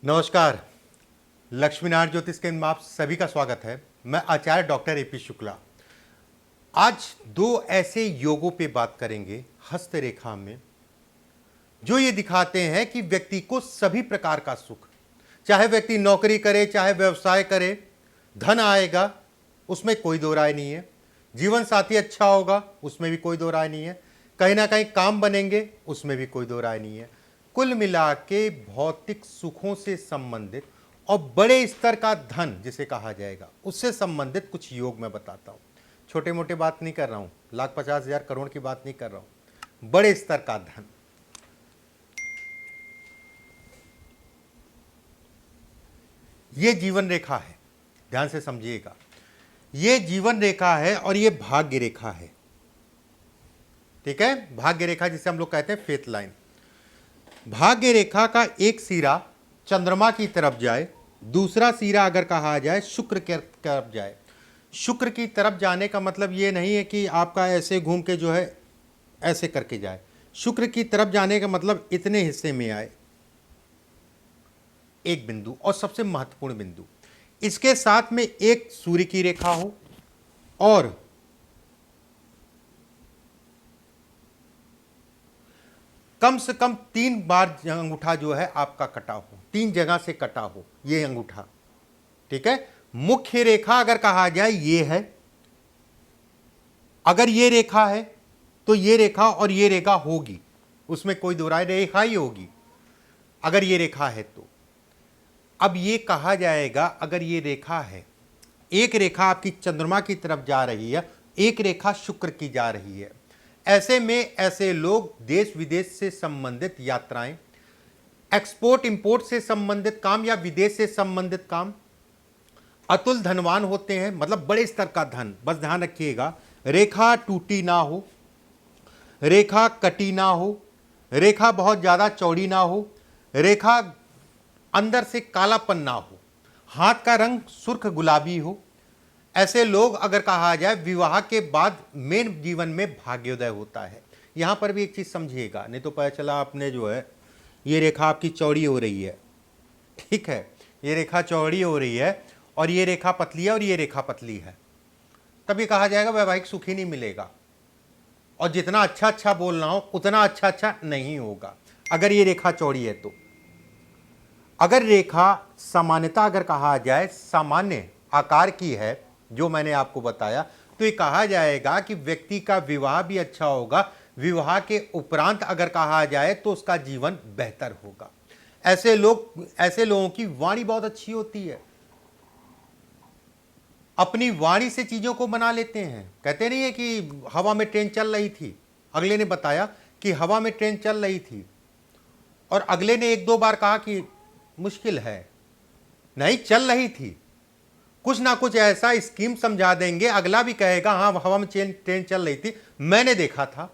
नमस्कार। लक्ष्मीनारायण ज्योतिष केंद्र में आप सभी का स्वागत है। मैं आचार्य डॉक्टर एपी शुक्ला। आज दो ऐसे योगों पे बात करेंगे हस्तरेखा में, जो ये दिखाते हैं कि व्यक्ति को सभी प्रकार का सुख, चाहे व्यक्ति नौकरी करे चाहे व्यवसाय करे, धन आएगा, उसमें कोई दो राय नहीं है। जीवन साथी अच्छा होगा, उसमें भी कोई दो राय नहीं है। कहीं ना कहीं काम बनेंगे, उसमें भी कोई दो राय नहीं है। कुल मिला के भौतिक सुखों से संबंधित और बड़े स्तर का धन जिसे कहा जाएगा, उससे संबंधित कुछ योग मैं बताता हूँ। छोटे मोटे बात नहीं कर रहा हूँ, लाख 50,000 करोड़ की बात नहीं कर रहा हूँ, बड़े स्तर का धन। ये जीवन रेखा है, ध्यान से समझिएगा। ये जीवन रेखा है और ये भाग्य रेखा है। ठीक है, भाग्य रेखा जिसे हम लोग कहते हैं फेथ लाइन। भाग्य रेखा का एक सिरा चंद्रमा की तरफ जाए, दूसरा सिरा अगर कहा जाए शुक्र की तरफ जाए। शुक्र की तरफ जाने का मतलब ये नहीं है कि आपका ऐसे घूम के जो है ऐसे करके जाए। शुक्र की तरफ जाने का मतलब इतने हिस्से में आए, एक बिंदु। और सबसे महत्वपूर्ण बिंदु, इसके साथ में एक सूर्य की रेखा हो और कम से कम 3 बार अंगूठा जो है आपका कटा हो, 3 जगह से कटा हो ये अंगूठा। ठीक है, मुख्य रेखा अगर कहा जाए ये है, अगर ये रेखा है तो ये रेखा और ये रेखा होगी, उसमें कोई दो राय, रेखा ही होगी अगर ये रेखा है तो। अब ये कहा जाएगा अगर ये रेखा है, एक रेखा आपकी चंद्रमा की तरफ जा रही है, एक रेखा शुक्र की जा रही है, ऐसे में ऐसे लोग देश विदेश से संबंधित यात्राएं, एक्सपोर्ट इंपोर्ट से संबंधित काम या विदेश से संबंधित काम, अतुल धनवान होते हैं, मतलब बड़े स्तर का धन। बस ध्यान रखिएगा, रेखा टूटी ना हो, रेखा कटी ना हो, रेखा बहुत ज्यादा चौड़ी ना हो, रेखा अंदर से कालापन ना हो, हाथ का रंग सुर्ख गुलाबी हो। ऐसे लोग अगर कहा जाए विवाह के बाद मेन जीवन में भाग्योदय होता है। यहां पर भी एक चीज समझिएगा, नहीं तो पता चला आपने जो है ये रेखा आपकी चौड़ी हो रही है, ठीक है, ये रेखा चौड़ी हो रही है और ये रेखा पतली है और ये रेखा पतली है, तब ये कहा जाएगा वैवाहिक सुख ही नहीं मिलेगा और जितना अच्छा अच्छा बोल रहा हूं उतना अच्छा अच्छा नहीं होगा अगर ये रेखा चौड़ी है तो। अगर रेखा सामान्यता अगर कहा जाए सामान्य आकार की है, जो मैंने आपको बताया, तो ये कहा जाएगा कि व्यक्ति का विवाह भी अच्छा होगा, विवाह के उपरांत अगर कहा जाए तो उसका जीवन बेहतर होगा। ऐसे लोगों की वाणी बहुत अच्छी होती है, अपनी वाणी से चीजों को बना लेते हैं। कहते नहीं है कि हवा में ट्रेन चल रही थी, अगले ने बताया कि हवा में ट्रेन चल रही थी और अगले ने 1-2 बार कहा कि मुश्किल है, नहीं चल रही थी, कुछ ना कुछ ऐसा स्कीम समझा देंगे, अगला भी कहेगा हाँ हवा में ट्रेन चल रही थी, मैंने देखा था।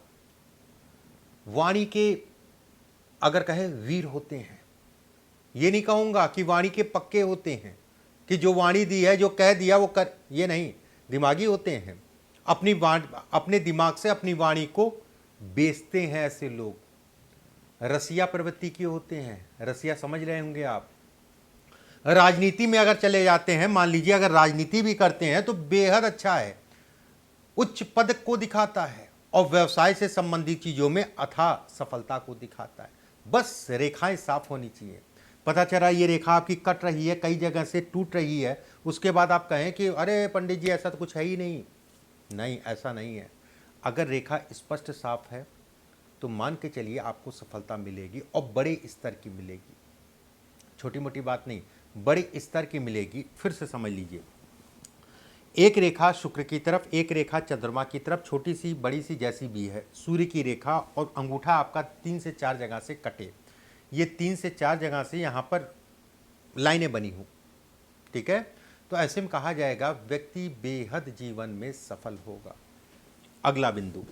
वाणी के अगर कहे वीर होते हैं, ये नहीं कहूंगा कि वाणी के पक्के होते हैं कि जो वाणी दी है जो कह दिया वो कर, ये नहीं, दिमागी होते हैं, अपने दिमाग से अपनी वाणी को बेचते हैं। ऐसे लोग रसिया प्रवृत्ति के होते हैं, रसिया समझ रहे होंगे आप। राजनीति में अगर चले जाते हैं, मान लीजिए अगर राजनीति भी करते हैं तो बेहद अच्छा है, उच्च पद को दिखाता है और व्यवसाय से संबंधित चीजों में अथाह सफलता को दिखाता है। बस रेखाएं साफ होनी चाहिए। पता चला ये रेखा आपकी कट रही है, कई जगह से टूट रही है, उसके बाद आप कहें कि अरे पंडित जी ऐसा तो कुछ है ही नहीं। नहीं, ऐसा नहीं है। अगर रेखा स्पष्ट साफ है तो मान के चलिए आपको सफलता मिलेगी और बड़े स्तर की मिलेगी, छोटी मोटी बात नहीं, बड़े स्तर की मिलेगी। फिर से समझ लीजिए, एक रेखा शुक्र की तरफ, एक रेखा चंद्रमा की तरफ, छोटी सी बड़ी सी जैसी भी है, सूर्य की रेखा, और अंगूठा आपका 3 से 4 जगह से कटे, ये 3 से 4 जगह से यहाँ पर लाइनें बनी हो, ठीक है, तो ऐसे में कहा जाएगा व्यक्ति बेहद जीवन में सफल होगा। अगला बिंदु,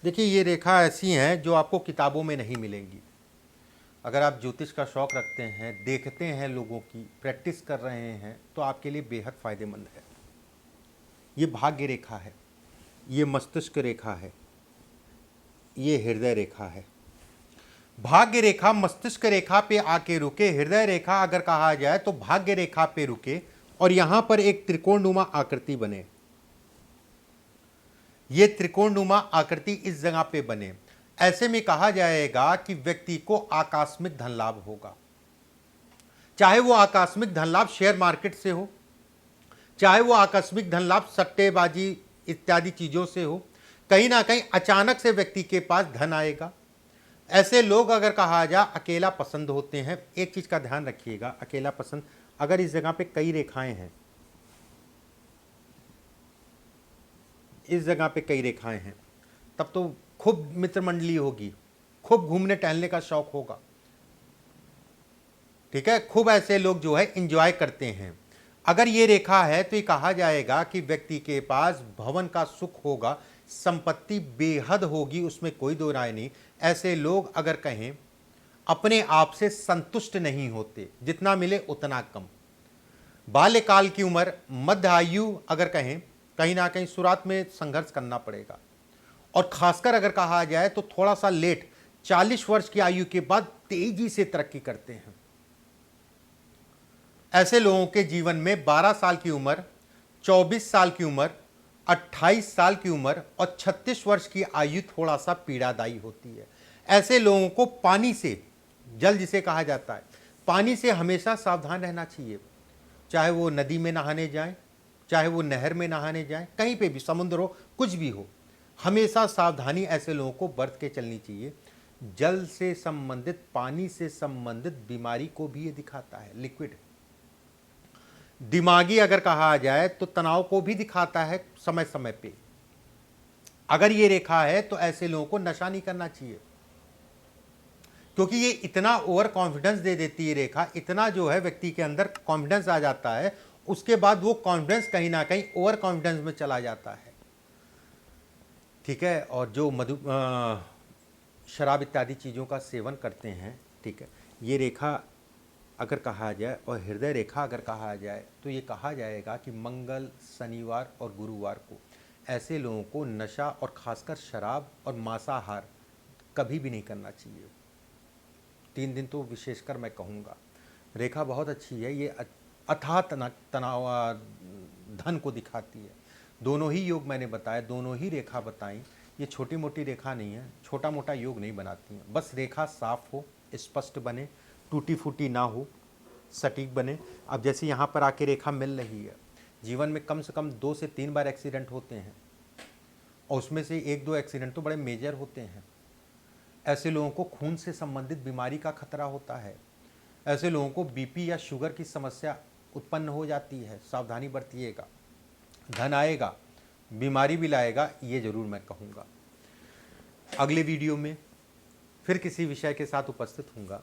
देखिए ये रेखा ऐसी हैं जो आपको किताबों में नहीं मिलेंगी। अगर आप ज्योतिष का शौक रखते हैं, देखते हैं लोगों की, प्रैक्टिस कर रहे हैं, तो आपके लिए बेहद फायदेमंद है। ये भाग्य रेखा है, ये मस्तिष्क रेखा है, ये हृदय रेखा है। भाग्य रेखा मस्तिष्क रेखा पे आके रुके, हृदय रेखा अगर कहा जाए तो भाग्य रेखा पे रुके और यहां पर एक त्रिकोणनुमा आकृति बने। ये त्रिकोणनुमा आकृति इस जगह पे बने, ऐसे में कहा जाएगा कि व्यक्ति को आकस्मिक धन लाभ होगा। चाहे वो आकस्मिक धन लाभ शेयर मार्केट से हो, चाहे वो आकस्मिक धन लाभ सट्टेबाजी इत्यादि चीजों से हो, कहीं ना कहीं अचानक से व्यक्ति के पास धन आएगा। ऐसे लोग अगर कहा जाए अकेला पसंद होते हैं। एक चीज का ध्यान रखिएगा, अकेला पसंद, अगर इस जगह पे कई रेखाएं हैं, इस जगह पे कई रेखाएं हैं, तब तो खूब मित्र मंडली होगी, खूब घूमने टहलने का शौक होगा, ठीक है, खूब ऐसे लोग जो है इंजॉय करते हैं। अगर ये रेखा है तो ये कहा जाएगा कि व्यक्ति के पास भवन का सुख होगा, संपत्ति बेहद होगी, उसमें कोई दो राय नहीं। ऐसे लोग अगर कहें अपने आप से संतुष्ट नहीं होते, जितना मिले उतना कम। बाल्यकाल की उम्र, मध्य आयु अगर कहें, कहीं ना कहीं शुरुआत में संघर्ष करना पड़ेगा, और खासकर अगर कहा जाए तो थोड़ा सा लेट 40 वर्ष की आयु के बाद तेजी से तरक्की करते हैं। ऐसे लोगों के जीवन में 12 साल की उम्र, 24 साल की उम्र, 28 साल की उम्र और 36 वर्ष की आयु थोड़ा सा पीड़ादायी होती है। ऐसे लोगों को पानी से, जल जिसे कहा जाता है, पानी से हमेशा सावधान रहना चाहिए। चाहे वो नदी में नहाने जाएं, चाहे वो नहर में नहाने जाएं, कहीं पे भी, समुद्र हो, कुछ भी हो, हमेशा सावधानी ऐसे लोगों को बरत के चलनी चाहिए। जल से संबंधित, पानी से संबंधित बीमारी को भी ये दिखाता है। लिक्विड दिमागी अगर कहा जाए तो तनाव को भी दिखाता है समय समय पे। अगर ये रेखा है तो ऐसे लोगों को नशा नहीं करना चाहिए, क्योंकि ये इतना ओवर कॉन्फिडेंस दे देती है रेखा, इतना जो है व्यक्ति के अंदर कॉन्फिडेंस आ जाता है, उसके बाद वो कॉन्फिडेंस कहीं ना कहीं ओवर कॉन्फिडेंस में चला जाता है, ठीक है। और जो शराब इत्यादि चीज़ों का सेवन करते हैं, ठीक है, ये रेखा अगर कहा जाए और हृदय रेखा अगर कहा जाए तो ये कहा जाएगा कि मंगल, शनिवार और गुरुवार को ऐसे लोगों को नशा और खासकर शराब और मांसाहार कभी भी नहीं करना चाहिए। 3 दिन तो विशेषकर मैं कहूँगा। रेखा बहुत अच्छी है, ये अथाह तनाव धन को दिखाती है। दोनों ही योग मैंने बताए, दोनों ही रेखा बताई, ये छोटी मोटी रेखा नहीं है, छोटा मोटा योग नहीं बनाती हैं। बस रेखा साफ हो, स्पष्ट बने, टूटी फूटी ना हो, सटीक बने। अब जैसे यहाँ पर आके रेखा मिल रही है, जीवन में कम से कम 2 से 3 बार एक्सीडेंट होते हैं, और उसमें से 1-2 एक्सीडेंट तो बड़े मेजर होते हैं। ऐसे लोगों को खून से संबंधित बीमारी का खतरा होता है, ऐसे लोगों को बीपी या शुगर की समस्या उत्पन्न हो जाती है। सावधानी बरतिएगा, धन आएगा, बीमारी भी लाएगा, ये जरूर मैं कहूँगा। अगले वीडियो में फिर किसी विषय के साथ उपस्थित होऊंगा।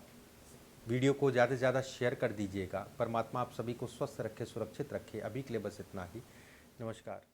वीडियो को ज़्यादा से ज़्यादा शेयर कर दीजिएगा। परमात्मा आप सभी को स्वस्थ रखे, सुरक्षित रखे। अभी के लिए बस इतना ही। नमस्कार।